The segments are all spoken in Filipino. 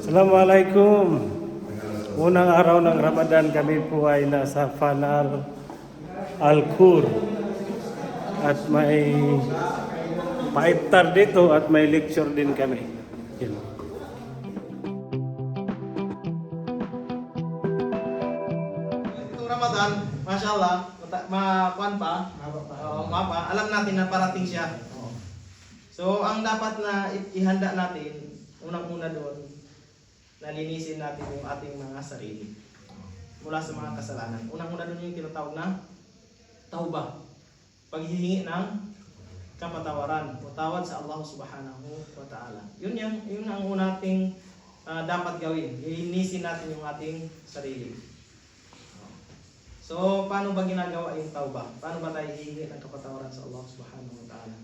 Assalamualaikum. Unang araw ng Ramadan kami po ay nasa Fanar Al-Khur at may paiftar dito at may lecture din kami. Yun. Itong Ramadan, mashallah, makuan pa, mapa, alam natin na parating siya. So, ang dapat na ihanda natin, unang-una doon, nalinisin natin yung ating mga sarili mula sa mga kasalanan. Unang-una doon yung tinatawag na tauba, paghihingi ng kapatawaran, patawad sa Allah Subhanahu wa Ta'ala. Yun ang unating dapat gawin. Linisin natin yung ating sarili. So, paano ba ginagawa yung tauba? Paano ba tayo hihingi ng kapatawaran sa Allah Subhanahu wa Ta'ala?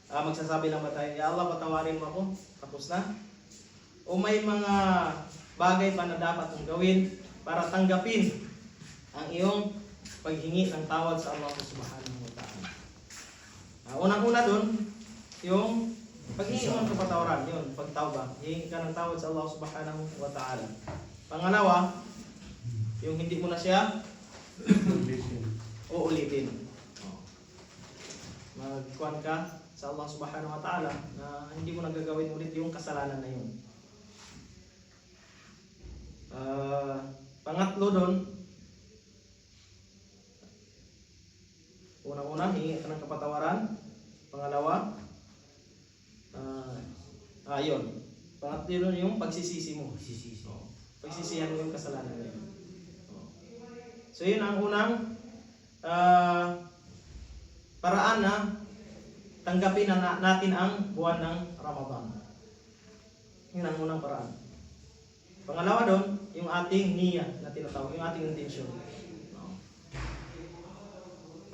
Magsasabi lang ba tayo, Ya Allah, patawarin mo ako, tapos na? O may mga bagay pa na dapat mong gawin para tanggapin ang iyong paghingi ng tawad sa Allah Subhanahu wa Ta'ala. Unang-una dun, yung paghingi ng kapatawaran, yun, pagtawba. Hihingi ka ng tawad sa Allah Subhanahu wa Ta'ala. Pangalawa, yung hindi mo na siya uulitin. Magkuhan ka sa Allah Subhanahu wa Ta'ala na hindi mo nagagawin ulit yung kasalanan na yun. Pangatlo doon, unang-una, hingi ka ng kapatawaran. Pangalawa, yun. Pangatlo doon yung pagsisisi mo. Pagsisihan mo yung kasalanan na yun. So yun ang unang paraan na tanggapin na natin ang buwan ng Ramadan. Yun ang unang paraan. Pangalawa doon, yung ating niya na tinatawag, yung ating intensyon.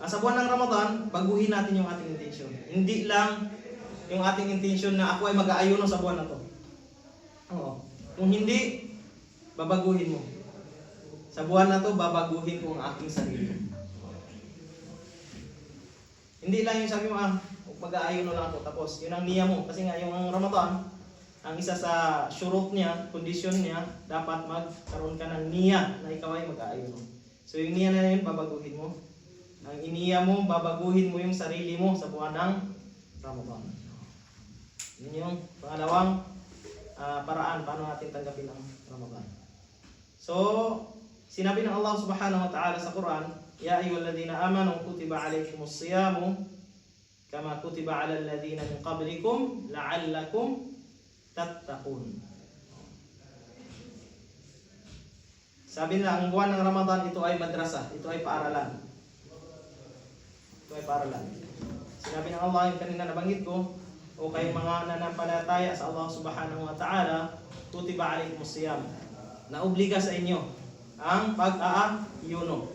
Sa buwan ng Ramadan, baguhin natin yung ating intensyon. Hindi lang yung ating intensyon na ako ay mag-aayuno sa buwan na to. Kung hindi, babaguhin mo. Sa buwan na to, babaguhin ko ang aking sarili. Hindi lang yung sabi mo, mag-aayuno lang ako, tapos yun ang niya mo. Kasi nga yung Ramadan, ang isa sa shurut niya, kondisyon niya, dapat magkaroon ka ng niya na ikaw ay mag-aayuno. So yung niya na yun, babaguhin mo. Ang iniya mo, babaguhin mo yung sarili mo sa buwan ng Ramadan. Yun yung pangalawang paraan paano natin tanggapin ang Ramadan. So, sinabi ng Allah Subhanahu wa Ta'ala sa Quran, Ya ayyuhalladhina amanu kutiba alaykumus siyamu kama kutiba alal ladhina min qablikum la'allakum tattaqun. Sabi nila, ang buwan ng Ramadan, ito ay madrasa, ito ay paaralan. Ito ay paaralan. Sinabi ng Allah, yung kanina nabanggit ko, o kayong mga nanampalataya sa Allah Subhanahu wa Ta'ala, kutiba alaykumus siyam, na obliga sa inyo ang pag-aayuno.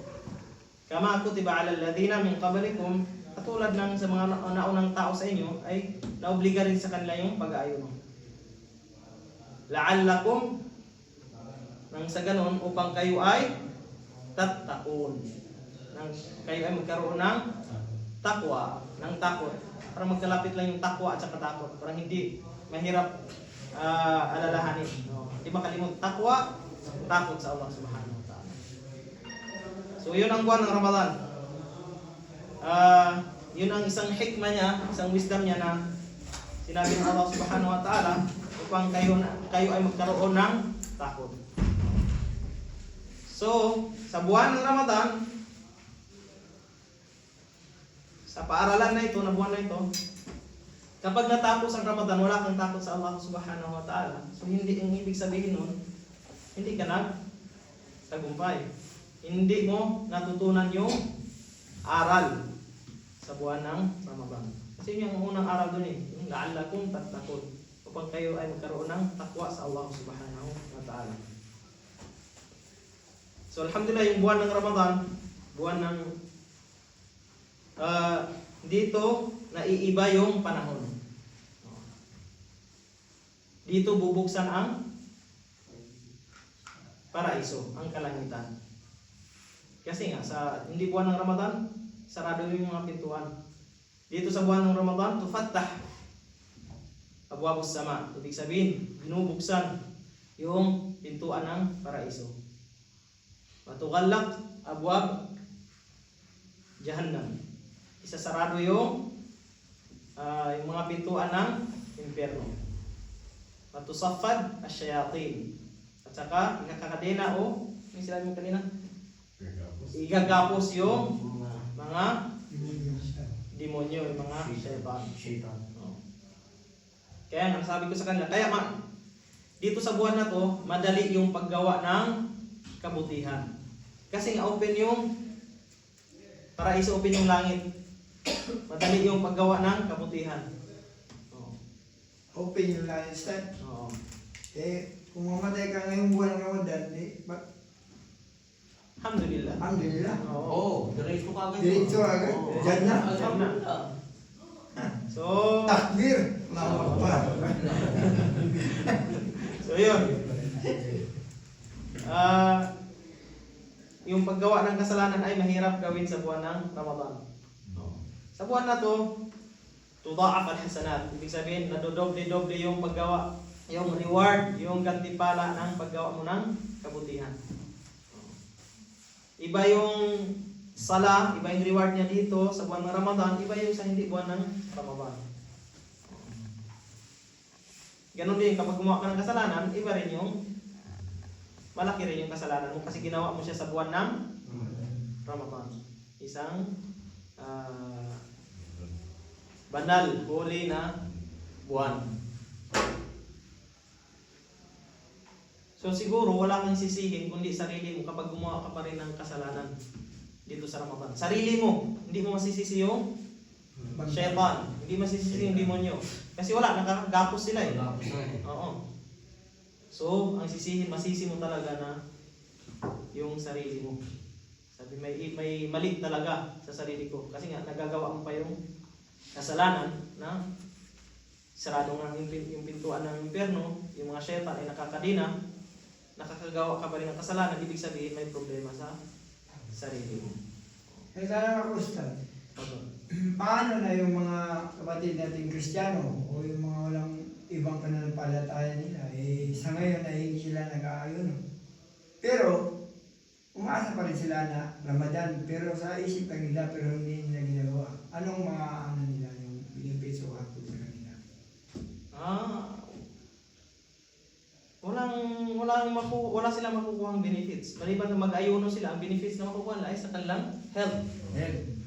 Kama kutiba alal ladhina min qablikum, katulad ng sa mga naunang tao sa inyo, ay naobliga rin sa kanila yung pag-aayuno. La'allakum, nang sa ganon, upang kayo ay tattaqun, nang kayo ay magkaroon ng takwa, ng takot, para magkalapit lang yung takwa at saka takot, para hindi mahirap alalahanin. Hindi makalimut, takwa, takot sa Allah Subhanahu wa Ta'ala. So yun ang buwan ng Ramadan. Yun ang isang hikmah niya, isang wisdom niya na sinabi ng Allah Subhanahu wa Ta'ala upang kayo ay magkaroon ng takot. So, sa buwan ng Ramadan, sa paaralan na ito, na buwan na ito, kapag natapos ang Ramadan, wala kang takot sa Allah Subhanahu wa Ta'ala. So, hindi ang ibig sabihin nun, hindi ka nagtagumpay. Hindi mo natutunan yung aral sa buwan ng Ramadan. Kasi yun yung unang aral dun yung la'allakum tattaqun, upang kayo ay magkaroon ng takwa sa Allah Subhanahu wa Ta'ala. So alhamdulillah, yung buwan ng Ramadan, buwan ng dito naiiba yung panahon. Dito bubuksan ang paraiso, ang kalangitan. Kasi nga sa hindi buwan ng Ramadan, sarado yung mga pintuan. Dito sa buwan ng Ramadan, tufattah abwabus sama. Ibig sabihin, binubuksan yung pintuan ng paraiso. Matugallaq abwab Jahannam. Isasarado yung mga pintuan ng impyerno. Matusaffad asyayatin. At saka ikakakadena o yung sila mo kanina? Igagapos yung mga demonyo, yung mga shaitan. Kaya nga, sabi ko sa kanila, kaya dito sa buwan na to, madali yung paggawa ng kabutihan. Kasi nga open yung paraiso, open yung langit. Madali yung paggawa ng kabutihan. Open yung langit, sir. Oo. Kung mamatay ka ngayong buwan ng Ramadan, Alhamdulillah. alhamdulillah. Oo. Diretso ka agad. Diretso agad. Diyan na. Alhamdulillah. So, Takbir. Allahu Akbar. so yun. Yung paggawa ng kasalanan ay mahirap gawin sa buwan ng Ramadan. Sa buwan na to, tudha'af al-hasanat. Ibig sabihin, nadodoble-doble yung paggawa, yung reward, yung gantimpala ng paggawa mo ng kabutihan. Iba yung sala, iba yung reward niya dito sa buwan ng Ramadan, iba yung sa hindi buwan ng Ramadan. Ganon din, kapag gumawa ka ng kasalanan, iba rin yung malaki rin yung kasalanan mo kasi ginawa mo siya sa buwan ng Ramadan. Isang banal, holy na buwan. So siguro wala kang sisihin kundi sarili mo kapag gumawa ka pa rin ng kasalanan dito sa Ramadan. Sarili mo, hindi mo masisisi yung shaitan, hindi masisisi yung demonyo. Kasi wala, nakakagapos sila eh. Oo. So, ang masisi mo talaga na yung sarili mo. Sabi, may mali talaga sa sarili ko. Kasi nga, nagagawa mo pa yung kasalanan na sarado nga yung pintuan ng impyerno, yung mga syaitan ay nakakadina, nakakagawa ka pa rin ng kasalanan, ibig sabihin may problema sa sarili mo. Kaya sana ako, Ustad. Paano na yung mga kapatid natin Kristiyano o yung mga walang ibang pananampalataya nila? Sa ngayon ay hindi sila nag-aayon. Pero, umaasa pa rin sila na Ramadan, pero sa isip lang nila, pero hindi nila ginagawa. Anong mga nila, yung benefits o hapon sa kanila? Wala silang makukuha ang benefits. Maliban na mag-ayuno sila, ang benefits na makukuha nila ay sa kanilang health.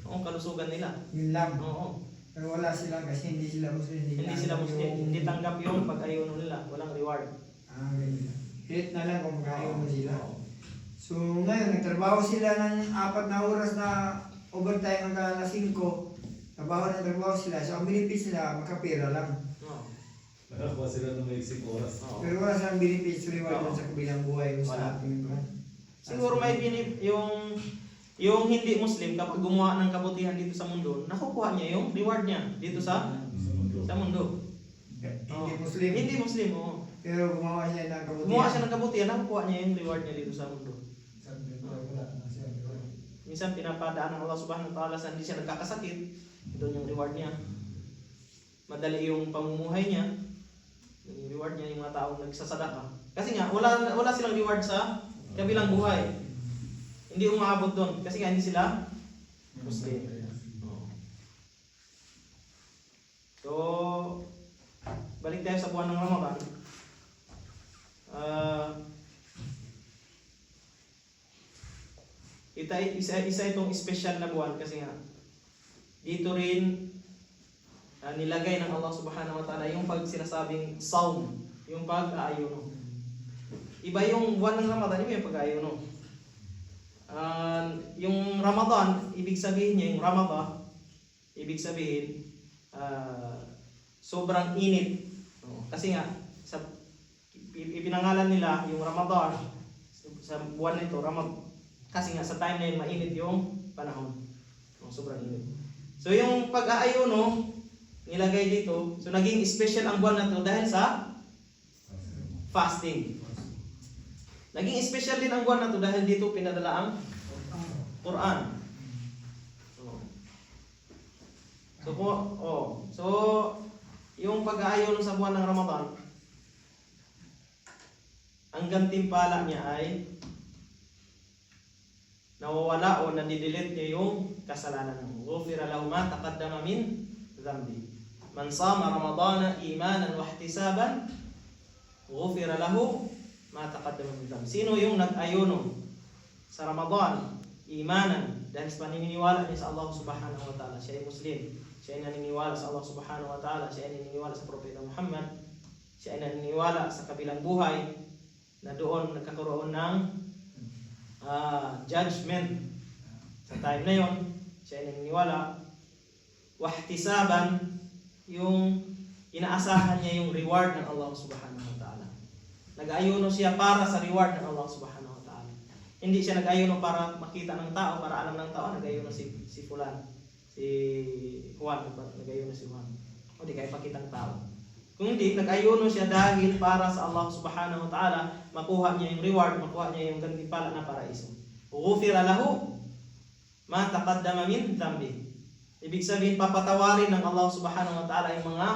O kalusugan nila. Yun lang. Oo. Pero wala sila kasi hindi sila Muslim. Hindi sila Muslim. Hindi tanggap yung pag-ayuno nila. Walang reward. Ganyan. Hit na lang kung mag-ayuno sila. Oo. So ngayon, nagtrabaho sila ng 4 na oras na overtime hanggang alas 5. Trabaho sila. So ang benefits nila, makapira lang. Oo. Nakakuha sila ng may 6 oras. Oo. Pero wala silang benefits reward Oo. sa kabilang buhay mo Wala. sa ating Siguro may yung hindi Muslim kapag gumawa ng kabutihan dito sa mundo, nakukuha niya yung reward niya dito sa mundo. Hindi Muslim. Hindi Muslim, oo. Pero gumawa siya ng kabutihan. Gumawa siya ng kabutihan, nakukuha niya yung reward niya dito sa mundo. Minsan pinapadaan ng Allah Subhanahu wa Ta'ala sa hindi siya nagkakasakit, doon yung reward niya. Madali yung pamumuhay niya, yung reward niya yung mga taong nagsasadaka. Kasi nga, wala silang reward sa kabilang buhay. Hindi umaabot doon kasi nga hindi sila Muslim. Oo. So, balik tayo sa buwan ng Ramadan. Isa itong special na buwan kasi nga dito rin nilagay ng Allah Subhanahu wa Ta'ala yung pag sinasabing saum, yung pag-aayuno. Iba yung buwan ng Ramadan, iba yung pag-aayuno. Yung Ramadan, ibig sabihin niya, yung Ramadan, ibig sabihin, sobrang init. Kasi nga, ipinangalan nila yung Ramadan, sa buwan na ito, kasi nga sa time na yun, mainit yung panahon. Sobrang init. So yung pag-aayuno, nilagay dito, so naging special ang buwan na ito dahil sa fasting. Naging special din ang buwan na ito dahil dito pinadala ang Quran. So yung pag-aayon sa buwan ng Ramadan, ang gantimpala niya ay nawawala o nadidelete niya yung kasalanan mo. Ghufira lahu ma taqaddama min dhanbi. Man sama Ramadana imanan wa ihtisaban, ghufira lahu ma taqaddama min dhanbi. Sino yung nag-ayuno sa Ramadan, imanan, dahil sa paniniwala niya sa Allah Subhanahu wa Ta'ala, siya ay Muslim, siya ay naniniwala sa Allah Subhanahu wa Ta'ala, siya ay naniniwala sa Propeta Muhammad, siya ay naniniwala sa kabilang buhay, na doon nagkakaroon ng judgment sa time na yon. Siya ay naniniwala. Wahtisaban, yung inaasahan niya yung reward ng Allah Subhanahu wa Ta'ala. Nag-ayuno siya para sa reward ng Allah Subhanahu wa Ta'ala. Hindi siya nag-ayuno para makita ng tao, para alam ng tao, nag-ayuno si Fulan, si Juan, nag-ayuno si Juan. O di kaya pakitang tao. Kung hindi, nag-ayuno siya dahil para sa Allah Subhanahu wa Ta'ala, makuha niya yung reward, makuha niya yung gantimpala na paraiso. Ghufira lahu ma taqaddama min dhanbi. Ibig sabihin, papatawarin ng Allah Subhanahu wa Ta'ala yung mga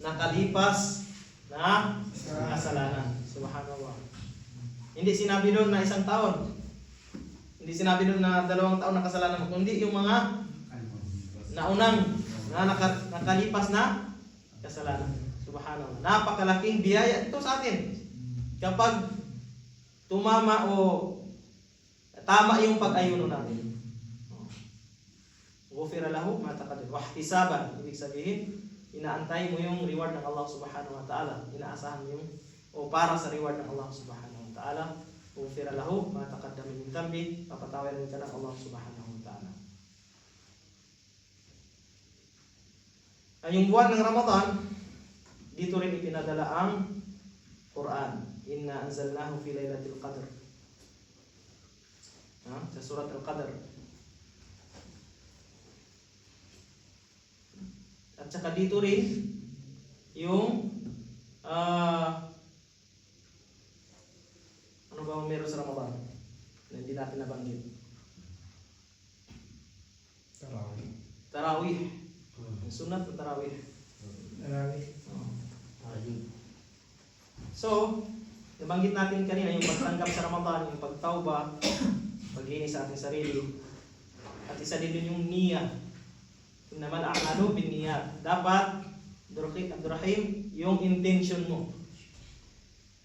nakalipas na kasalanan. Subhanallah. Hindi sinabi doon na 1 taon. Hindi sinabi doon na 2 taon na kasalanan mo. Kundi yung mga naunang na nakalipas na kasalanan. Subhanallah. Napakalaking biyaya ito sa atin. Kapag tumama o tama yung pag-ayuno natin. Ghufira lahu ma taqaddama wa ihtisaban. Ibig sabihin, inaantay mo yung reward ng Allah Subhanahu wa Ta'ala. Inaasahan mo yung o para sa reward ng Allah Subhanahu wa Ta'ala. Ghufira lahu ma taqaddama min dhanbi. Papatawarin ka ng Allah Subhanahu wa Ta'ala. Yung buwan ng Ramadan, dito rin ipinadala ang Quran. Inna anzalnahu fi lailatul qadr. Sa surat Al-Qadr. At saka dito rin yung ano ba ang meron sa Ramadan na hindi natin nabanggit? Tarawih. Ang sunat ng tarawih. So, nabanggit natin kanina yung pagtanggap sa Ramadan, yung pagtauba, paglinis sa ating sarili. At isa din yung niyya. Naman a'malu bin niyyat. Dapat, Abdurrahim, yung intention mo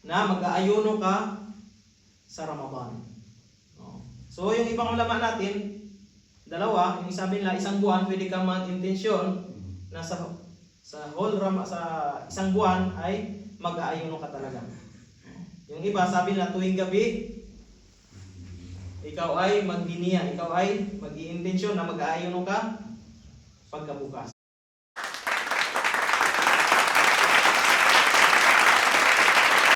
na mag-aayuno ka sa Ramadan. So, yung ibang ulama natin, 2, yung sabi nila, 1 buwan, pwede kang mag-intensyon na sa isang buwan ay mag-aayuno ka talaga. Yung iba, sabi nila, tuwing gabi, ikaw ay mag-iniya, ikaw ay mag-i-intensyon na mag-aayuno ka pagkabukas.